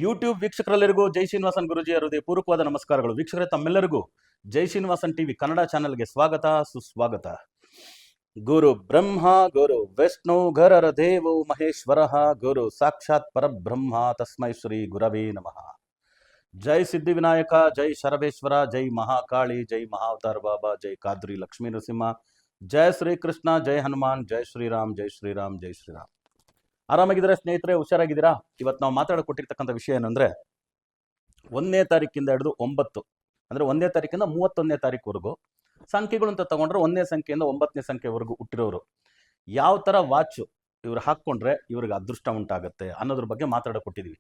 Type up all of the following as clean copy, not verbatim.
YouTube ವೀಕ್ಷಕರೆಲ್ಲರಿಗೂ ಜೈ ಶ್ರೀನಿವಾಸನ್ ಗುರುಜಿ ಹೃದಯ ಪೂರ್ವಕವಾದ ನಮಸ್ಕಾರಗಳು. ವೀಕ್ಷಕರೇ, ತಮ್ಮೆಲ್ಲರಿಗೂ ಜೈ ಶ್ರೀನಿವಾಸನ್ ಟಿವಿ ಕನ್ನಡ ಚಾನೆಲ್ಗೆ ಸ್ವಾಗತ ಸುಸ್ವಾಗತ. ಗುರು ಬ್ರಹ್ಮ ಗುರು ವಿಷ್ಣು ಗರರ ದೇವೋ ಮಹೇಶ್ವರ ಗುರು ಸಾಕ್ಷಾತ್ ಪರಬ್ರಹ್ಮ ತಸ್ಮೈ ಶ್ರೀ ಗುರವೇ ನಮಃ. ಜೈ ಸಿದ್ಧಿವಿನಾಯಕ, ಜೈ ಶರಬೇಶ್ವರ, ಜೈ ಮಹಾಕಾಳಿ, ಜೈ ಮಹಾವತಾರ ಬಾಬಾ, ಜೈ ಕಾದ್ರಿ ಲಕ್ಷ್ಮೀ ನರಸಿಂಹ, ಜೈ ಶ್ರೀಕೃಷ್ಣ, ಜೈ ಹನುಮಾನ್, ಜೈ ಶ್ರೀರಾಮ್, ಜೈ ಶ್ರೀರಾಮ್, ಜೈ ಶ್ರೀರಾಮ್. ಆರಾಮಾಗಿದ್ದೀರಾ ಸ್ನೇಹಿತರೆ? ಹುಷಾರಾಗಿದ್ದೀರಾ? ಇವತ್ತು ನಾವು ಮಾತಾಡಿಕೊಟ್ಟಿರ್ತಕ್ಕಂಥ ವಿಷಯ ಏನಂದ್ರೆ, 1ನೇ ತಾರೀಕಿಂದ ಹಿಡಿದು 9 ಅಂದ್ರೆ 1ನೇ ತಾರೀಕಿಂದ 31ನೇ ತಾರೀಕುವರೆಗೂ ಸಂಖ್ಯೆಗಳು ಅಂತ ತಗೊಂಡ್ರೆ 1ನೇ ಸಂಖ್ಯೆಯಿಂದ 9ನೇ ಸಂಖ್ಯೆವರೆಗೂ ಹುಟ್ಟಿರೋರು ಯಾವ ತರ ವಾಚ್ ಇವ್ರು ಹಾಕೊಂಡ್ರೆ ಇವ್ರಿಗೆ ಅದೃಷ್ಟ ಉಂಟಾಗುತ್ತೆ ಅನ್ನೋದ್ರ ಬಗ್ಗೆ ಮಾತಾಡಿಕೊಟ್ಟಿದೀವಿ.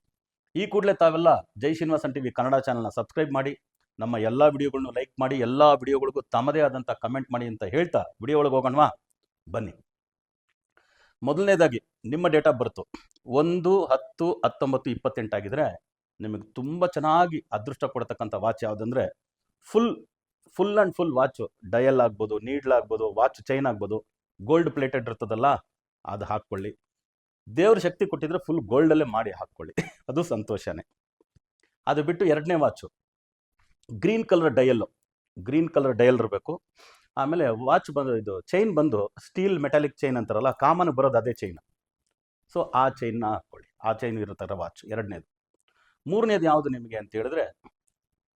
ಈ ಕೂಡಲೇ ತಾವೆಲ್ಲ ಜೈ ಶ್ರೀನಿವಾಸನ್ ಟಿವಿ ಕನ್ನಡ ಚಾನಲ್ನ ಸಬ್ಸ್ಕ್ರೈಬ್ ಮಾಡಿ, ನಮ್ಮ ಎಲ್ಲಾ ವಿಡಿಯೋಗಳನ್ನು ಲೈಕ್ ಮಾಡಿ, ಎಲ್ಲಾ ವಿಡಿಯೋಗಳಿಗೂ ತಮ್ಮದೇ ಆದಂಥ ಕಮೆಂಟ್ ಮಾಡಿ ಅಂತ ಹೇಳ್ತಾ ವಿಡಿಯೋ ಒಳಗೆ ಹೋಗೋಣವಾ? ಬನ್ನಿ. ಮೊದಲನೇದಾಗಿ ನಿಮ್ಮ ಡೇಟ್ ಆಫ್ ಬರ್ತು 1-10-19-28 ಆಗಿದ್ರೆ ನಿಮಗೆ ತುಂಬ ಚೆನ್ನಾಗಿ ಅದೃಷ್ಟ ಕೊಡ್ತಕ್ಕಂಥ ವಾಚ್ ಯಾವುದಂದ್ರೆ full and full watch. Dial ಆಗ್ಬೋದು, ನೀಡ್ಲ್ ಆಗ್ಬೋದು, ವಾಚ್ ಚೈನ್ ಆಗ್ಬೋದು, ಗೋಲ್ಡ್ ಪ್ಲೇಟೆಡ್ ಇರ್ತದಲ್ಲ ಅದು ಹಾಕ್ಕೊಳ್ಳಿ. ದೇವ್ರ ಶಕ್ತಿ ಕೊಟ್ಟಿದ್ರೆ ಫುಲ್ ಗೋಲ್ಡಲ್ಲೇ ಮಾಡಿ ಹಾಕ್ಕೊಳ್ಳಿ, ಅದು ಸಂತೋಷನೇ. ಅದು ಬಿಟ್ಟು 2ನೇ ವಾಚು ಗ್ರೀನ್ ಕಲರ್ ಡಯಲ್ ಇರಬೇಕು. ಆಮೇಲೆ ವಾಚ್ ಬಂದು ಇದು ಚೈನ್ ಬಂದು ಸ್ಟೀಲ್ ಮೆಟಾಲಿಕ್ ಚೈನ್ ಅಂತಾರಲ್ಲ, ಕಾಮನ್ ಬರೋದು ಅದೇ ಚೈನ್. ಸೊ ಆ ಚೈನ್ನ ಹಾಕ್ಕೊಳ್ಳಿ, ಆ ಚೈನ್ ಇರೋ ವಾಚ್ 2ನೇದು. 3ನೇದು ಯಾವುದು ನಿಮಗೆ ಅಂತ ಹೇಳಿದ್ರೆ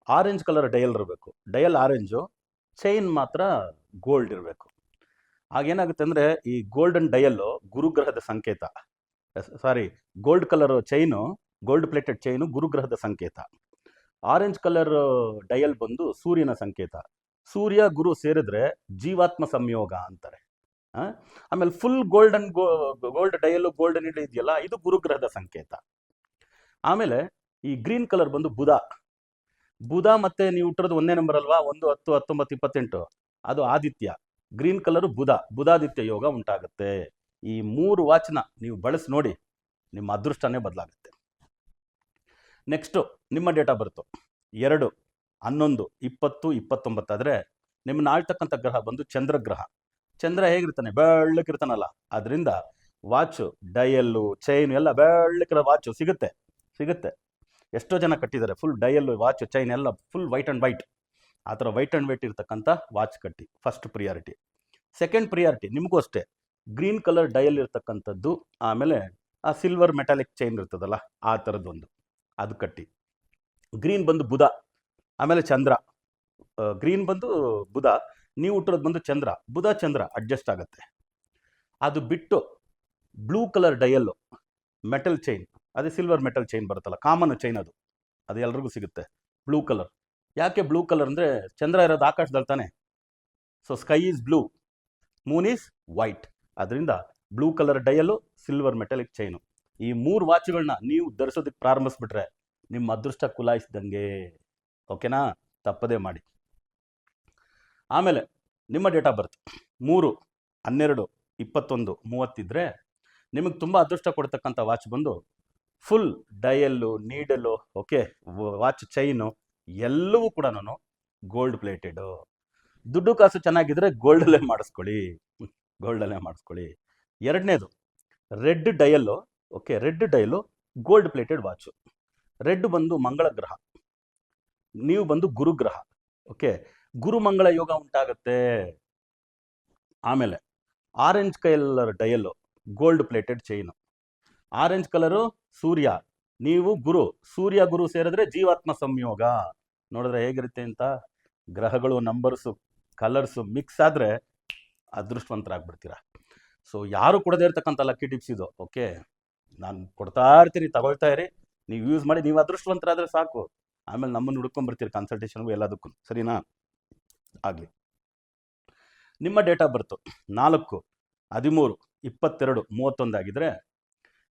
ಆರೆಂಜ್ ಕಲರ್ ಡಯಲ್ ಇರಬೇಕು. ಡಯಲ್ ಆರೆಂಜು, ಚೈನ್ ಮಾತ್ರ ಗೋಲ್ಡ್ ಇರಬೇಕು. ಆಗೇನಾಗುತ್ತೆ ಅಂದರೆ ಈ ಗೋಲ್ಡನ್ ಡಯಲ್ಲು ಗುರುಗ್ರಹದ ಸಂಕೇತ. Gold colour chain, gold plated chain ಗುರುಗ್ರಹದ ಸಂಕೇತ. ಆರೆಂಜ್ ಕಲರ್ ಡಯಲ್ ಬಂದು ಸೂರ್ಯನ ಸಂಕೇತ. ಸೂರ್ಯ ಗುರು ಸೇರಿದ್ರೆ ಜೀವಾತ್ಮ ಸಂಯೋಗ ಅಂತಾರೆ. ಆಮೇಲೆ ಫುಲ್ ಗೋಲ್ಡ್ ಡಯಲ್ಲು, ಗೋಲ್ಡನ್ ನೀಡಲ್ ಇದೆಯಲ್ಲ, ಇದು ಗುರುಗ್ರಹದ ಸಂಕೇತ. ಆಮೇಲೆ ಈ ಗ್ರೀನ್ ಕಲರ್ ಬಂದು ಬುಧ ಮತ್ತೆ ನೀವು ಹುಟ್ಟಿರೋದು 1ನೇ ನಂಬರ್ ಅಲ್ವಾ, 1-10-19-28, ಅದು ಆದಿತ್ಯ. ಗ್ರೀನ್ ಕಲರ್ ಬುಧಾದಿತ್ಯ ಯೋಗ ಉಂಟಾಗುತ್ತೆ. ಈ 3 ವಾಚ್ನ ನೀವು ಬಳಸಿ ನೋಡಿ, ನಿಮ್ಮ ಅದೃಷ್ಟನೇ ಬದಲಾಗುತ್ತೆ. ನೆಕ್ಸ್ಟು ನಿಮ್ಮ ಡೇಟ್ ಆಫ್ ಬರ್ತು 2-11-20-29 ಆದರೆ ನಿಮ್ಮನ್ನ ಆಳ್ತಕ್ಕಂಥ ಗ್ರಹ ಬಂದು ಚಂದ್ರಗ್ರಹ. ಚಂದ್ರ ಹೇಗಿರ್ತಾನೆ? ಬೆಳ್ಳಕ್ಕಿರ್ತಾನಲ್ಲ, ಅದರಿಂದ ವಾಚು, ಡಯಲ್ಲು, ಚೈನ್ ಎಲ್ಲ ಬೆಳ್ಳಕ್ಕಿರೋ ವಾಚು ಸಿಗುತ್ತೆ. ಎಷ್ಟೋ ಜನ ಕಟ್ಟಿದ್ದಾರೆ ಫುಲ್ ಡಯಲ್ಲು, ವಾಚು, ಚೈನ್ ಎಲ್ಲ ಫುಲ್ ವೈಟ್ ಆ್ಯಂಡ್ ವೈಟ್. ಆ ಥರ ವೈಟ್ ಆ್ಯಂಡ್ ವೈಟ್ ಇರ್ತಕ್ಕಂಥ ವಾಚ್ ಕಟ್ಟಿ, ಫಸ್ಟ್ ಪ್ರಿಯಾರಿಟಿ. ಸೆಕೆಂಡ್ ಪ್ರಿಯಾರಿಟಿ ನಿಮಗೂ ಅಷ್ಟೇ, ಗ್ರೀನ್ ಕಲರ್ ಡಯಲ್ ಇರ್ತಕ್ಕಂಥದ್ದು, ಆಮೇಲೆ ಆ ಸಿಲ್ವರ್ ಮೆಟಾಲಿಕ್ ಚೈನ್ ಇರ್ತದಲ್ಲ ಆ ಥರದ್ದೊಂದು, ಅದು ಕಟ್ಟಿ. ಗ್ರೀನ್ ಬಂದು ಬುಧ, ಆಮೇಲೆ ಚಂದ್ರ. ಗ್ರೀನ್ ಬಂದು ಬುಧ, ನೀವು ಹುಟ್ಟಿರೋದು ಬಂದು ಚಂದ್ರ. ಬುಧ ಚಂದ್ರ ಅಡ್ಜಸ್ಟ್ ಆಗುತ್ತೆ. ಅದು ಬಿಟ್ಟು blue colour dial, metal chain, ಅದೇ ಸಿಲ್ವರ್ ಮೆಟಲ್ ಚೈನ್ ಬರುತ್ತಲ್ಲ, ಕಾಮನ್ ಚೈನ್, ಅದು ಎಲ್ರಿಗೂ ಸಿಗುತ್ತೆ. Blue colour. ಯಾಕೆ ಬ್ಲೂ ಕಲರ್ ಅಂದರೆ ಚಂದ್ರ ಇರೋದು ಆಕಾಶದಲ್ಲಿ ತಾನೆ. So sky is blue, moon is white. ಅದರಿಂದ blue colour dial, silver metallic chain, ಈ 3 ವಾಚ್ಗಳನ್ನ ನೀವು ಧರಿಸೋದಕ್ಕೆ ಪ್ರಾರಂಭಿಸ್ಬಿಟ್ರೆ ನಿಮ್ಮ ಅದೃಷ್ಟ ಕುಲಾಯಿಸಿದಂಗೆ. ಓಕೆನಾ? ತಪ್ಪದೇ ಮಾಡಿ. ಆಮೇಲೆ ನಿಮ್ಮ ಡೇಟ್ ಆಫ್ ಬರ್ತ್ 3-12-21-30 ಇದ್ದರೆ ನಿಮಗೆ ತುಂಬ ಅದೃಷ್ಟ ಕೊಡ್ತಕ್ಕಂಥ ವಾಚ್ ಬಂದು ಫುಲ್ ಡಯಲ್ಲು, ನೀಡಲು, ಓಕೆ, ವಾಚ್ ಚೈನು ಎಲ್ಲವೂ ಕೂಡ ಗೋಲ್ಡ್ ಪ್ಲೇಟೆಡು. ದುಡ್ಡು ಕಾಸು ಚೆನ್ನಾಗಿದ್ರೆ ಗೋಲ್ಡಲ್ಲೇ ಮಾಡಿಸ್ಕೊಳ್ಳಿ. 2ನೇದು red dial, okay, red dial gold plated watch. Red ಬಂದು ಮಂಗಳ ಗ್ರಹ, ನೀವು ಬಂದು ಗುರುಗ್ರಹ. ಓಕೆ, ಗುರುಮಂಗಳ ಯೋಗ ಉಂಟಾಗುತ್ತೆ. ಆಮೇಲೆ orange colour dial, gold plated chain. Orange colour ಸೂರ್ಯ, ನೀವು ಗುರು. ಸೂರ್ಯ ಗುರು ಸೇರಿದ್ರೆ ಜೀವಾತ್ಮ ಸಂಯೋಗ. ನೋಡಿದ್ರೆ ಹೇಗಿರುತ್ತೆ ಅಂತ. ಗ್ರಹಗಳು, ನಂಬರ್ಸು, ಕಲರ್ಸು ಮಿಕ್ಸ್ ಆದರೆ ಅದೃಷ್ಟವಂತರಾಗ್ಬಿಡ್ತೀರ. ಸೊ ಯಾರು ಕೊಡದೇ ಇರ್ತಕ್ಕಂಥ ಲಕ್ಕಿ ಟಿಪ್ಸ್ ಇದು. ಓಕೆ, ನಾನು ಕೊಡ್ತಾ ಇರ್ತೀನಿ, ತಗೊಳ್ತಾ ಇರಿ, ನೀವು ಯೂಸ್ ಮಾಡಿ, ನೀವು ಅದೃಷ್ಟವಂತರಾದರೆ ಸಾಕು. ಆಮೇಲೆ ನಮ್ಮನ್ನು ಹುಡ್ಕೊಂಡ್ಬರ್ತೀರಿ ಕನ್ಸಲ್ಟೇಷನ್ಗೂ ಎಲ್ಲದಕ್ಕೂ. ಸರಿನಾ? ಆಗಲಿ. ನಿಮ್ಮ ಡೇಟ್ ಆಫ್ ಬರ್ತು 4-13-22-31 ಆಗಿದ್ರೆ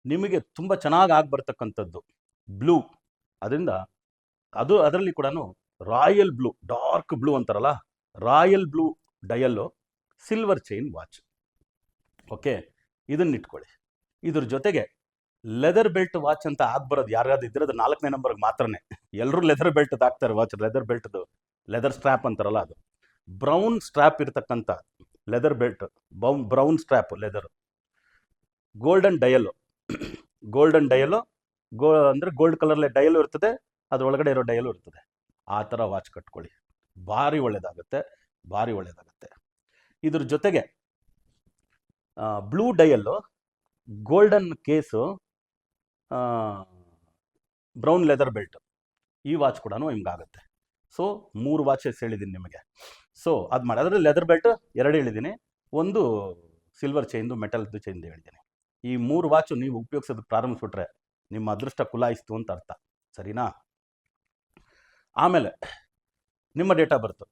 ನಿಮಗೆ ತುಂಬ ಚೆನ್ನಾಗಿ ಆಗ್ಬರ್ತಕ್ಕಂಥದ್ದು ಬ್ಲೂ. ಅದರಿಂದ ಅದರಲ್ಲಿ ಕೂಡ ರಾಯಲ್ ಬ್ಲೂ, ಡಾರ್ಕ್ ಬ್ಲೂ ಅಂತಾರಲ್ಲ, royal blue dial, silver chain watch. Okay, ಇದನ್ನ ಇಟ್ಕೊಳ್ಳಿ. ಇದ್ರ ಜೊತೆಗೆ ಲೆದರ್ ಬೆಲ್ಟ್ ವಾಚ್ ಅಂತ ಆಗ್ಬರೋದು ಯಾರ್ಯಾರು ಇದ್ರೆ ಅದು 4ನೇ ನಂಬರ್ಗೆ ಮಾತ್ರನೇ. ಎಲ್ಲರೂ ಲೆದರ್ ಬೆಲ್ಟ್ ಹಾಕ್ತಾರೆ ವಾಚ್. ಲೆದರ್ ಬೆಲ್ಟ್ದು ಲೆದರ್ ಸ್ಟ್ರ್ಯಾಪ್ ಅಂತಾರಲ್ಲ, ಅದು ಬ್ರೌನ್ ಸ್ಟ್ರ್ಯಾಪ್ ಇರ್ತಕ್ಕಂಥ leather belt, brown strap leather. Golden dial ಅಂದರೆ ಗೋಲ್ಡ್ ಕಲರ್ಲೆ ಡಯಲು ಇರ್ತದೆ, ಅದರೊಳಗಡೆ ಇರೋ ಡಯಲು ಇರ್ತದೆ. ಆ ಥರ ವಾಚ್ ಕಟ್ಕೊಳ್ಳಿ, ಭಾರಿ ಒಳ್ಳೆಯದಾಗುತ್ತೆ, ಭಾರಿ ಒಳ್ಳೆಯದಾಗುತ್ತೆ. ಇದ್ರ ಜೊತೆಗೆ blue dial, golden case, brown leather belt, ಈ ವಾಚ್ ಕೂಡ ನಿಮ್ಗಾಗುತ್ತೆ. ಸೊ 3 ವಾಚಸ್ ಹೇಳಿದ್ದೀನಿ ನಿಮಗೆ. ಸೊ ಅದು ಮಾಡಿ ಅದರಲ್ಲಿ ಲೆದರ್ ಬೆಲ್ಟ್ 2 ಹೇಳಿದ್ದೀನಿ, ಒಂದು ಸಿಲ್ವರ್ ಚೈನ್ದು ಮೆಟಲ್ದು ಚೈನ್ದು ಹೇಳಿದ್ದೀನಿ. ಈ 3 ವಾಚು ನೀವು ಉಪಯೋಗಿಸೋದಕ್ಕೆ ಪ್ರಾರಂಭಿಸ್ಬಿಟ್ರೆ ನಿಮ್ಮ ಅದೃಷ್ಟ ಕುಲಾಯಿಸ್ತು ಅಂತ ಅರ್ಥ, ಸರಿನಾ? ಆಮೇಲೆ ನಿಮ್ಮ ಡೇಟ್ ಆಫ್ ಬರ್ತು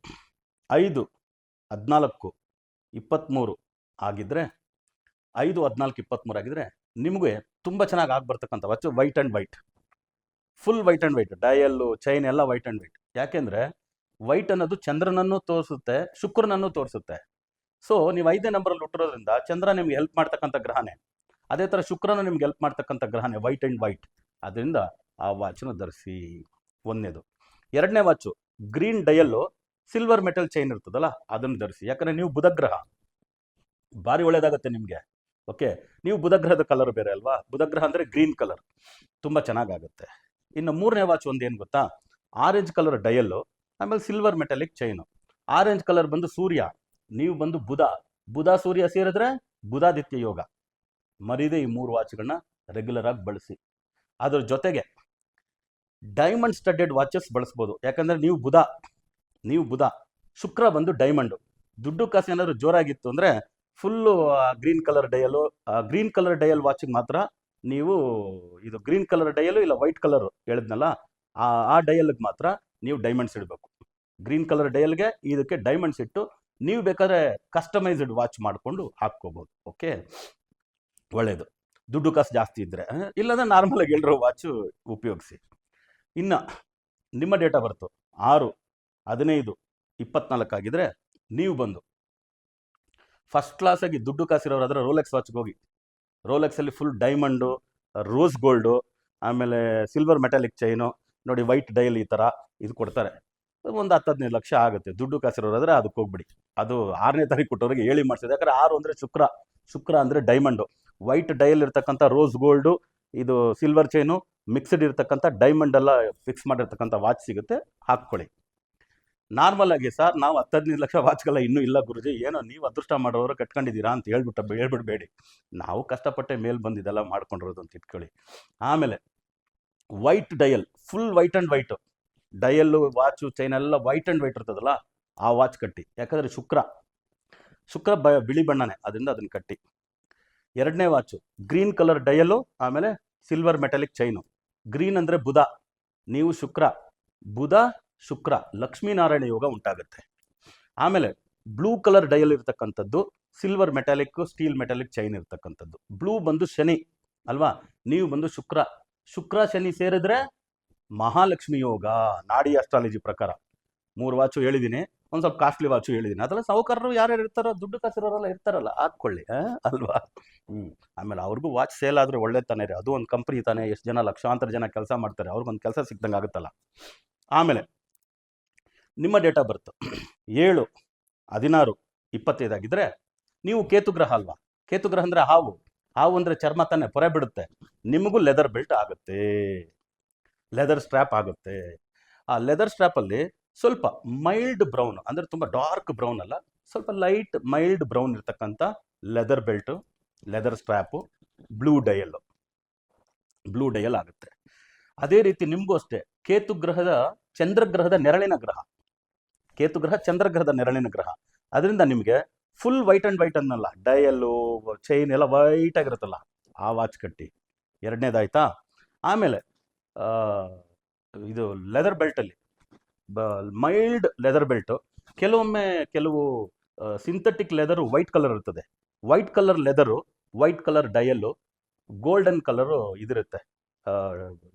5/14/23 ಆಗಿದ್ದರೆ, 5/14/23 ಆಗಿದ್ರೆ ನಿಮಗೆ ತುಂಬ ಚೆನ್ನಾಗಿ ಆಗ್ಬರ್ತಕ್ಕಂಥ watch white and white, full white and white, dial chain ಎಲ್ಲ ವೈಟ್ ಆ್ಯಂಡ್ ವೈಟ್. ಯಾಕೆಂದರೆ ವೈಟ್ ಅನ್ನೋದು ಚಂದ್ರನನ್ನು ತೋರಿಸುತ್ತೆ, ಶುಕ್ರನನ್ನು ತೋರಿಸುತ್ತೆ. ಸೊ ನೀವು 5ನೇ ನಂಬರಲ್ಲಿ ಹುಟ್ಟಿರೋದ್ರಿಂದ ಚಂದ್ರ ನಿಮ್ಗೆ ಹೆಲ್ಪ್ ಮಾಡ್ತಕ್ಕಂಥ ಗ್ರಹನೇ, ಅದೇ ಥರ ಶುಕ್ರನು ನಿಮ್ಗೆ ಹೆಲ್ಪ್ ಮಾಡ್ತಕ್ಕಂಥ ಗ್ರಹನೇ, ವೈಟ್ ಆ್ಯಂಡ್ ವೈಟ್. ಅದರಿಂದ ಆ ವಾಚನ್ನು ಧರಿಸಿ, 1ನೇದು. 2ನೇ watch green dial, silver metal chain ಇರ್ತದಲ್ಲ ಅದನ್ನು ಧರಿಸಿ. ಯಾಕಂದರೆ ನೀವು ಬುಧಗ್ರಹ, ಭಾರಿ ಒಳ್ಳೆಯದಾಗುತ್ತೆ ನಿಮಗೆ. ಓಕೆ, ನೀವು ಬುಧಗ್ರಹದ ಕಲರ್ ಬೇರೆ ಅಲ್ವಾ, ಬುಧಗ್ರಹ ಅಂದರೆ ಗ್ರೀನ್ ಕಲರ್, ತುಂಬ ಚೆನ್ನಾಗಾಗುತ್ತೆ. ಇನ್ನು 3ನೇ ವಾಚ್ ಒಂದು ಏನು ಗೊತ್ತಾ, ಆರೆಂಜ್ ಕಲರ್ ಡಯಲ್ಲು, ಆಮೇಲೆ silver metallic chain. Orange colour ಬಂದು ಸೂರ್ಯ, ನೀವು ಬಂದು ಬುಧ, ಬುಧ ಸೂರ್ಯ ಸೇರಿದ್ರೆ ಬುಧಾದಿತ್ಯ ಯೋಗ. ಮರೀದೆ ಈ 3 ವಾಚ್ಗಳನ್ನ ರೆಗ್ಯುಲರ್ ಆಗಿ ಬಳಸಿ. ಅದ್ರ ಜೊತೆಗೆ ಡೈಮಂಡ್ ಸ್ಟಡ್ಡೆಡ್ ವಾಚಸ್ ಬಳಸ್ಬೋದು. ಯಾಕಂದರೆ ನೀವು ಬುಧ, ಶುಕ್ರ ಬಂದು ಡೈಮಂಡು. ದುಡ್ಡು ಕಾಸು ಏನಾದರೂ ಜೋರಾಗಿತ್ತು ಅಂದರೆ full green colour dial, green colour dial ವಾಚಿಗೆ ಮಾತ್ರ ನೀವು ಇದು ಗ್ರೀನ್ ಕಲರ್ ಡಯಲು ಇಲ್ಲ ವೈಟ್ ಕಲರ್ ಹೇಳಿದ್ನಲ್ಲ, ಆ ಡಯಲ್ಗೆ ಮಾತ್ರ ನೀವು ಡೈಮಂಡ್ಸ್ ಇಡಬೇಕು. ಗ್ರೀನ್ ಕಲರ್ ಡಯಲ್ಗೆ ಇದಕ್ಕೆ ಡೈಮಂಡ್ಸ್ ಇಟ್ಟು ನೀವು ಬೇಕಾದ್ರೆ ಕಸ್ಟಮೈಸ್ಡ್ ವಾಚ್ ಮಾಡಿಕೊಂಡು ಹಾಕ್ಕೋಬೋದು. ಓಕೆ, ಒಳ್ಳೆಯದು. ದುಡ್ಡು ಕಾಸು ಜಾಸ್ತಿ ಇದ್ದರೆ, ಇಲ್ಲಾಂದರೆ ನಾರ್ಮಲಾಗಿ ಹೇಳಿರೋ ವಾಚು ಉಪಯೋಗಿಸಿ. ಇನ್ನು ನಿಮ್ಮ ಡೇಟ್ ಆಫ್ ಬರ್ತು 6/15/24 ಆಗಿದ್ರೆ ನೀವು ಬಂದು ಫಸ್ಟ್ ಕ್ಲಾಸಾಗಿ ದುಡ್ಡು ಕಾಸಿರೋರಾದರೆ ರೋಲೆಕ್ಸ್ ವಾಚ್ಗೆ ಹೋಗಿ. ರೋಲೆಕ್ಸಲ್ಲಿ ಫುಲ್ ಡೈಮಂಡು, ರೋಸ್ ಗೋಲ್ಡು, ಆಮೇಲೆ ಸಿಲ್ವರ್ ಮೆಟಾಲಿಕ್ ಚೈನು ನೋಡಿ, ವೈಟ್ ಡಯಲ್ ಈ ಥರ ಇದು ಕೊಡ್ತಾರೆ. ಒಂದು 10-15 ಲಕ್ಷ ಆಗುತ್ತೆ. ದುಡ್ಡು ಕಾಸಿರೋರಾದರೆ ಅದಕ್ಕೆ ಹೋಗ್ಬಿಡಿ. ಅದು 6ನೇ ತಾರೀಕು ಕೊಟ್ಟವ್ರಿಗೆ ಹೇಳಿ ಮಾಡಿಸಿದೆ. ಯಾಕಂದರೆ 6 ಅಂದರೆ ಶುಕ್ರ ಅಂದರೆ ಡೈಮಂಡು, ವೈಟ್ ಡಯಲ್ ಇರ್ತಕ್ಕಂಥ ರೋಸ್ ಗೋಲ್ಡು, ಇದು ಸಿಲ್ವರ್ ಚೈನು ಮಿಕ್ಸ್ಡ್ ಇರ್ತಕ್ಕಂಥ ಡೈಮಂಡ್ ಎಲ್ಲ ಫಿಕ್ಸ್ ಮಾಡಿರ್ತಕ್ಕಂಥ ವಾಚ್ ಸಿಗುತ್ತೆ, ಹಾಕ್ಕೊಳ್ಳಿ. ನಾರ್ಮಲ್ ಆಗಿ ಸರ್ ನಾವು 10-15 ಲಕ್ಷ ವಾಚ್ಗೆಲ್ಲ ಇನ್ನೂ ಇಲ್ಲ ಗುರುಜಿ, ಏನೋ ನೀವು ಅದೃಷ್ಟ ಮಾಡೋರು ಕಟ್ಕೊಂಡಿದ್ದೀರಾ ಅಂತ ಹೇಳ್ಬಿಡ್ಬೇಡಿ. ನಾವು ಕಷ್ಟಪಟ್ಟೆ ಮೇಲೆ ಬಂದಿದ್ದೆಲ್ಲ ಮಾಡ್ಕೊಂಡಿರೋದು ಅಂತ ಇಟ್ಕೊಳ್ಳಿ. ಆಮೇಲೆ white dial, full white and white dial, watch, chain ಎಲ್ಲ ವೈಟ್ ಆ್ಯಂಡ್ ವೈಟ್ ಇರ್ತದಲ್ಲ, ಆ ವಾಚ್ ಕಟ್ಟಿ. ಯಾಕಂದರೆ ಶುಕ್ರ ಬಿಳಿ ಬಣ್ಣನೇ, ಅದರಿಂದ ಅದನ್ನು ಕಟ್ಟಿ. 2ನೇ ವಾಚು ಗ್ರೀನ್ ಕಲರ್ ಡಯಲ್ಲು, ಆಮೇಲೆ ಸಿಲ್ವರ್ ಮೆಟಾಲಿಕ್ ಚೈನು. ಗ್ರೀನ್ ಅಂದರೆ ಬುಧ, ನೀವು ಬುಧ ಶುಕ್ರ ಲಕ್ಷ್ಮೀನಾರಾಯಣ ಯೋಗ ಉಂಟಾಗುತ್ತೆ. ಆಮೇಲೆ ಬ್ಲೂ ಕಲರ್ ಡಯಲ್ ಇರ್ತಕ್ಕಂಥದ್ದು, silver metallic steel metallic chain ಇರ್ತಕ್ಕಂಥದ್ದು. ಬ್ಲೂ ಬಂದು ಶನಿ ಅಲ್ವಾ, ನೀವು ಬಂದು ಶುಕ್ರ ಶನಿ ಸೇರಿದ್ರೆ ಮಹಾಲಕ್ಷ್ಮಿ ಯೋಗ, ನಾಡಿ ಆಸ್ಟ್ರಾಲಜಿ ಪ್ರಕಾರ. 3 ವಾಚು ಹೇಳಿದ್ದೀನಿ, ಒಂದು ಸ್ವಲ್ಪ ಕಾಸ್ಟ್ಲಿ ವಾಚು ಹೇಳಿದ್ದೀನಿ. ಅದೆಲ್ಲ ಸಾಹುಕಾರರು ಯಾರ್ಯಾರು ಇರ್ತಾರೋ, ದುಡ್ಡು ಕಾಸಿರೋರೆಲ್ಲ ಇರ್ತಾರಲ್ಲ, ಹಾಕ್ಕೊಳ್ಳಿ ಅಲ್ವಾ. ಆಮೇಲೆ ಅವ್ರಿಗೂ ವಾಚ್ ಸೇಲ್ ಆದರೆ ಒಳ್ಳೆ ತಾನೇ ರೀ, ಅದು ಒಂದು ಕಂಪ್ನಿ ತಾನೇ, ಎಷ್ಟು ಜನ ಲಕ್ಷಾಂತರ ಜನ ಕೆಲಸ ಮಾಡ್ತಾರೆ, ಅವ್ರಿಗೊಂದು ಕೆಲಸ ಸಿಕ್ದಂಗೆ ಆಗುತ್ತಲ್ಲ. ಆಮೇಲೆ ನಿಮ್ಮ ಡೇಟ್ ಆಫ್ ಬರ್ತ್ 7/16/25 ಆಗಿದ್ರೆ ನೀವು ಕೇತುಗ್ರಹ ಅಲ್ವಾ. ಕೇತುಗ್ರಹ ಅಂದರೆ ಹಾವು ಅಂದರೆ ಚರ್ಮ ತಾನೇ, ಪೊರೆ ಬಿಡುತ್ತೆ. ನಿಮಗೂ ಲೆದರ್ ಬೆಲ್ಟ್ ಆಗುತ್ತೆ, ಲೆದರ್ ಸ್ಟ್ರ್ಯಾಪ್ ಆಗುತ್ತೆ. ಆ ಲೆದರ್ ಸ್ಟ್ರ್ಯಾಪಲ್ಲಿ ಸ್ವಲ್ಪ ಮೈಲ್ಡ್ ಬ್ರೌನ್, ಅಂದರೆ ತುಂಬ ಡಾರ್ಕ್ ಬ್ರೌನ್ ಅಲ್ಲ, ಸ್ವಲ್ಪ ಲೈಟ್ ಮೈಲ್ಡ್ ಬ್ರೌನ್ ಇರ್ತಕ್ಕಂಥ leather belt, leather strap, blue dial ಆಗುತ್ತೆ. ಅದೇ ರೀತಿ ನಿಮಗೂ ಅಷ್ಟೇ, ಚಂದ್ರಗ್ರಹದ ನೆರಳಿನ ಗ್ರಹ, ಕೇತುಗ್ರಹ ಚಂದ್ರಗ್ರಹದ ನೆರಳಿನ ಗ್ರಹ. ಅದರಿಂದ ನಿಮಗೆ ಫುಲ್ ವೈಟ್ ಆ್ಯಂಡ್ ವೈಟ್ ಅನ್ನಲ್ಲ, ಡಯಲ್ಲು ಚೈನ್ ಎಲ್ಲ ವೈಟ್ ಆಗಿರುತ್ತಲ್ಲ, ಆ ವಾಚ್ ಕಟ್ಟಿ. 2ನೇದಾಯ್ತಾ. ಆಮೇಲೆ ಇದು ಲೆದರ್ ಬೆಲ್ಟಲ್ಲಿ ಮೈಲ್ಡ್ ಲೆದರ್ ಬೆಲ್ಟು, ಕೆಲವು ಸಿಂಥೆಟಿಕ್ ಲೆದರು ವೈಟ್ ಕಲರ್ ಇರ್ತದೆ. White colour leather, white colour dial, golden colour ಇದಿರುತ್ತೆ,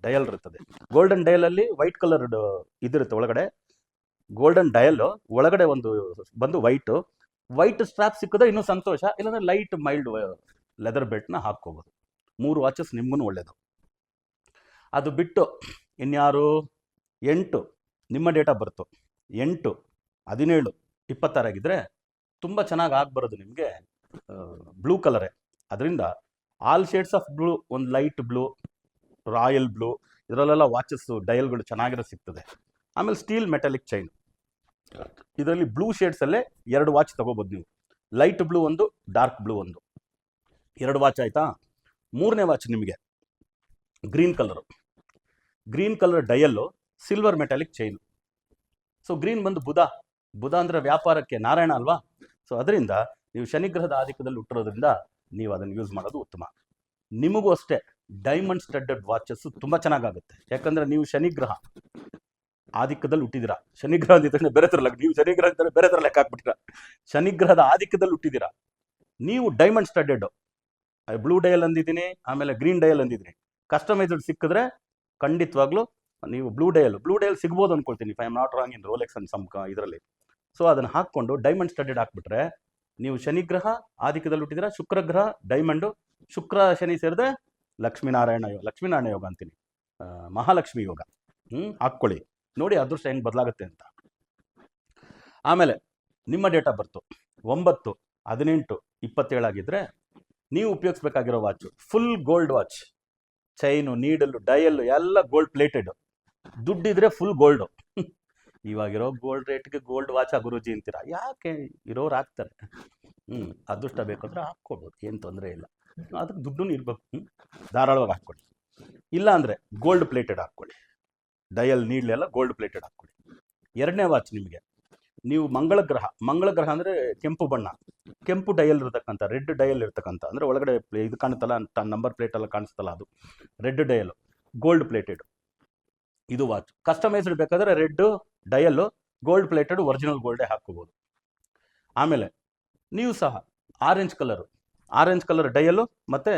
ಡಯಲ್ ಇರ್ತದೆ. ಗೋಲ್ಡನ್ ಡಯಲಲ್ಲಿ ವೈಟ್ ಕಲರ್ ಇದಿರುತ್ತೆ ಒಳಗಡೆ, ಗೋಲ್ಡನ್ ಡಯಲ್ಲು ಒಳಗಡೆ ಒಂದು ಬಂದು ವೈಟ್ ಸ್ಟ್ರಾಪ್ ಸಿಕ್ಕಿದ್ರೆ ಇನ್ನೂ ಸಂತೋಷ, ಇಲ್ಲಾಂದರೆ ಲೈಟ್ ಮೈಲ್ಡ್ ಲೆದರ್ ಬೆಲ್ಟ್ನ ಹಾಕ್ಕೋಬೋದು. 3 ವಾಚಸ್ ನಿಮಗೂ ಒಳ್ಳೆಯದು. ಅದು ಬಿಟ್ಟು ಇನ್ಯಾರು 8 ನಿಮ್ಮ ಡೇಟ್ ಆಫ್ ಬರ್ತು 8/17/26 ಆಗಿದ್ದರೆ ತುಂಬ ಚೆನ್ನಾಗಿ ಬರೋದು ನಿಮಗೆ ಬ್ಲೂ ಕಲರೇ. ಅದರಿಂದ ಆಲ್ ಶೇಡ್ಸ್ ಆಫ್ ಬ್ಲೂ, ಒಂದು ಲೈಟ್ ಬ್ಲೂ, ರಾಯಲ್ ಬ್ಲೂ, ಇದರಲ್ಲೆಲ್ಲ ವಾಚಸ್ ಡಯಲ್ಗಳು ಚೆನ್ನಾಗಿರೋ ಸಿಗ್ತದೆ. ಆಮೇಲೆ ಸ್ಟೀಲ್ ಮೆಟಾಲಿಕ್ ಚೈನ್, ಇದರಲ್ಲಿ ಬ್ಲೂ ಶೇಡ್ಸಲ್ಲೇ 2 ವಾಚ್ ತಗೋಬೋದು ನೀವು. ಲೈಟ್ ಬ್ಲೂ ಒಂದು, ಡಾರ್ಕ್ ಬ್ಲೂ ಒಂದು, 2 ವಾಚ್ ಆಯಿತಾ. 3ನೇ ವಾಚ್ ನಿಮಗೆ green colour dial, silver metallic chain. So green ಬಂದು ಬುಧ ಅಂದರೆ ವ್ಯಾಪಾರಕ್ಕೆ ನಾರಾಯಣ ಅಲ್ವಾ. ಸೊ ಅದರಿಂದ ನೀವು ಶನಿಗ್ರಹದ ಆಧಿಕ್ಯದಲ್ಲಿ ಹುಟ್ಟಿರೋದ್ರಿಂದ ನೀವು ಅದನ್ನು ಯೂಸ್ ಮಾಡೋದು ಉತ್ತಮ. ನಿಮಗೂ ಅಷ್ಟೇ ಡೈಮಂಡ್ ಸ್ಟಡ್ಡೆಡ್ ವಾಚಸ್ ತುಂಬ ಚೆನ್ನಾಗಾಗುತ್ತೆ. ಯಾಕಂದರೆ ನೀವು ಶನಿಗ್ರಹ ಆಧಿಕ್ಯದಲ್ಲಿ ಹುಟ್ಟಿದ್ದೀರಾ. ಶನಿಗ್ರಹ ಅಂದಿದ್ರೆ ಬೇರೆ ಥರ ಲೆಕ್ಕ, ನೀವು ಶನಿಗ್ರಹ ಅಂತಾರೆ ಬೇರೆ ಥರ ಲೆಕ್ಕ ಹಾಕ್ಬಿಟ್ಟಿರ. ಶನಿಗ್ರಹದ ಆಧಿಕ್ಯದಲ್ಲಿ ಹುಟ್ಟಿದ್ದೀರಾ. ನೀವು ಡೈಮಂಡ್ ಸ್ಟಡ್ಡೆಡ್ ಬ್ಲೂ ಡಯಲ್ ಅಂದಿದ್ದೀನಿ, ಆಮೇಲೆ ಗ್ರೀನ್ ಡಯಲ್ ಅಂದಿದ್ದೀನಿ. ಕಸ್ಟಮೈಸ್ಡ್ ಸಿಕ್ಕಿದ್ರೆ ಖಂಡಿತವಾಗ್ಲೂ ನೀವು ಬ್ಲೂ ಡಯಲ್ ಸಿಗ್ಬೋದು ಅಂದ್ಕೊಳ್ತೀನಿ, if I am not wrong in Rolex and some ಇದರಲ್ಲಿ. ಸೊ ಅದನ್ನು ಹಾಕ್ಕೊಂಡು ಡೈಮಂಡ್ ಸ್ಟಡ್ಡೆಡ್ ಹಾಕ್ಬಿಟ್ರೆ ನೀವು ಶನಿಗ್ರಹ ಆಧಿಕ್ಯದಲ್ಲಿ ಹುಟ್ಟಿದ್ರೆ, ಶುಕ್ರಗ್ರಹ ಡೈಮಂಡು, ಶುಕ್ರ ಶನಿ ಸೇರಿದ್ರೆ ಲಕ್ಷ್ಮೀನಾರಾಯಣ ಯೋಗ ಅಂತೀನಿ, ಮಹಾಲಕ್ಷ್ಮಿ ಯೋಗ. ಹಾಕ್ಕೊಳ್ಳಿ, ನೋಡಿ ಅದೃಷ್ಟ ಹೆಂಗೆ ಬದಲಾಗುತ್ತೆ ಅಂತ. ಆಮೇಲೆ ನಿಮ್ಮ ಡೇಟ್ ಆಫ್ ಬರ್ತು 9/18/27 ಆಗಿದ್ರೆ ನೀವು ಉಪಯೋಗಿಸ್ಬೇಕಾಗಿರೋ watch full gold watch, chain, ನೀಡಲು, ಡಯಲ್ಲು ಎಲ್ಲ ಗೋಲ್ಡ್ ಪ್ಲೇಟೆಡ್. ದುಡ್ಡಿದ್ರೆ ಫುಲ್ ಗೋಲ್ಡು. ಇವಾಗಿರೋ ಗೋಲ್ಡ್ ರೇಟ್ಗೆ ಗೋಲ್ಡ್ ವಾಚ್ ಗುರೂಜಿ ಅಂತೀರಾ, ಯಾಕೆ? ಇರೋರು ಹಾಕ್ತಾರೆ. ಅದೃಷ್ಟ ಬೇಕಾದ್ರೆ ಹಾಕ್ಕೊಡ್ಬೋದು, ಏನು ತೊಂದರೆ ಇಲ್ಲ. ಅದಕ್ಕೆ ದುಡ್ಡು ಇರಬೇಕು, ಧಾರಾಳವಾಗಿ ಹಾಕ್ಕೊಳ್ಳಿ. ಇಲ್ಲ ಅಂದರೆ ಗೋಲ್ಡ್ ಪ್ಲೇಟೆಡ್ ಹಾಕ್ಕೊಳ್ಳಿ, ಡಯಲ್ ನೀಡ್ಲೆಲ್ಲ ಗೋಲ್ಡ್ ಪ್ಲೇಟೆಡ್ ಹಾಕ್ಕೊಳ್ಳಿ. 2ನೇ ವಾಚ್ ನಿಮಗೆ ನೀವು ಮಂಗಳ ಗ್ರಹ ಅಂದರೆ ಕೆಂಪು ಬಣ್ಣ, ಕೆಂಪು ಡಯಲ್ ಇರತಕ್ಕಂಥ, ರೆಡ್ ಡಯಲ್ ಇರ್ತಕ್ಕಂಥ, ಅಂದರೆ ಒಳಗಡೆ ಇದು ಕಾಣುತ್ತಲ್ಲ, ನಂಬರ್ ಪ್ಲೇಟ್ ಎಲ್ಲ ಕಾಣಿಸ್ತಲ್ಲ, ಅದು ರೆಡ್ ಡಯಲ್, ಗೋಲ್ಡ್ ಪ್ಲೇಟೆಡ್ ಇದು ವಾಚ್. ಕಸ್ಟಮೈಸ್ಡ್ ಬೇಕಾದರೆ red dial, gold plated original ಗೋಲ್ಡೇ ಹಾಕ್ಕೋಬೋದು. ಆಮೇಲೆ ನೀವು ಸಹ ಆರೆಂಜ್ ಕಲರ್ ಡಯಲ್ಲು ಮತ್ತು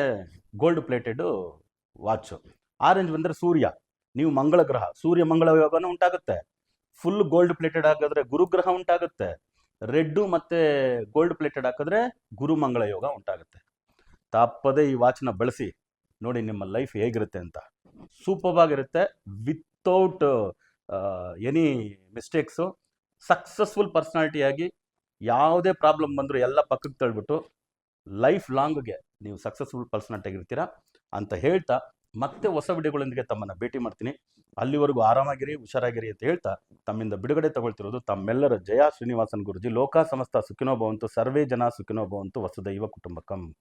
ಗೋಲ್ಡ್ ಪ್ಲೇಟೆಡ್ ವಾಚು. ಆರೆಂಜ್ ಬಂದರೆ ಸೂರ್ಯ, ನೀವು ಮಂಗಳ ಗ್ರಹ, ಸೂರ್ಯ ಮಂಗಳ ಯೋಗನೂ ಉಂಟಾಗುತ್ತೆ. ಫುಲ್ ಗೋಲ್ಡ್ ಪ್ಲೇಟೆಡ್ ಹಾಕಿದ್ರೆ ಗುರುಗ್ರಹ ಉಂಟಾಗುತ್ತೆ. ರೆಡ್ಡು ಮತ್ತು ಗೋಲ್ಡ್ ಪ್ಲೇಟೆಡ್ ಹಾಕಿದ್ರೆ ಗುರು ಮಂಗಳ ಯೋಗ ಉಂಟಾಗುತ್ತೆ. ತಪ್ಪದೇ ಈ ವಾಚ್ನ ಬಳಸಿ ನೋಡಿ ನಿಮ್ಮ ಲೈಫ್ ಹೇಗಿರುತ್ತೆ ಅಂತ. ಸೂಪರ್ ಆಗಿರುತ್ತೆ, ವಿತೌಟ್ ಎನಿ ಮಿಸ್ಟೇಕ್ಸು. ಸಕ್ಸಸ್ಫುಲ್ ಪರ್ಸ್ನಾಲಿಟಿಯಾಗಿ ಯಾವುದೇ ಪ್ರಾಬ್ಲಮ್ ಬಂದರೂ ಎಲ್ಲ ಪಕ್ಕಕ್ಕೆ ತಳ್ಬಿಟ್ಟು ಲೈಫ್ ಲಾಂಗ್ಗೆ ನೀವು ಸಕ್ಸಸ್ಫುಲ್ ಪರ್ಸ್ನಾಲಿಟಿ ಆಗಿರ್ತೀರಾ ಅಂತ ಹೇಳ್ತಾ, ಮತ್ತೆ ಹೊಸ ವಿಡಿಯೋಗಳೊಂದಿಗೆ ತಮ್ಮನ್ನು ಭೇಟಿ ಮಾಡ್ತೀನಿ. ಅಲ್ಲಿವರೆಗೂ ಆರಾಮಾಗಿರಿ, ಹುಷಾರಾಗಿರಿ ಅಂತ ಹೇಳ್ತಾ ತಮ್ಮಿಂದ ಬಿಡುಗಡೆ ತಗೊಳ್ತಿರೋದು ತಮ್ಮೆಲ್ಲರ ಜಯ ಶ್ರೀನಿವಾಸನ್ ಗುರೂಜಿ. ಲೋಕ ಸಮಸ್ತ ಸುಖಿನೋ ಭವಂತು, ಸರ್ವೇ ಜನ ಸುಖಿನೋ ಭವಂತು, ವಸುದೈವ ಕುಟುಂಬಕಂ.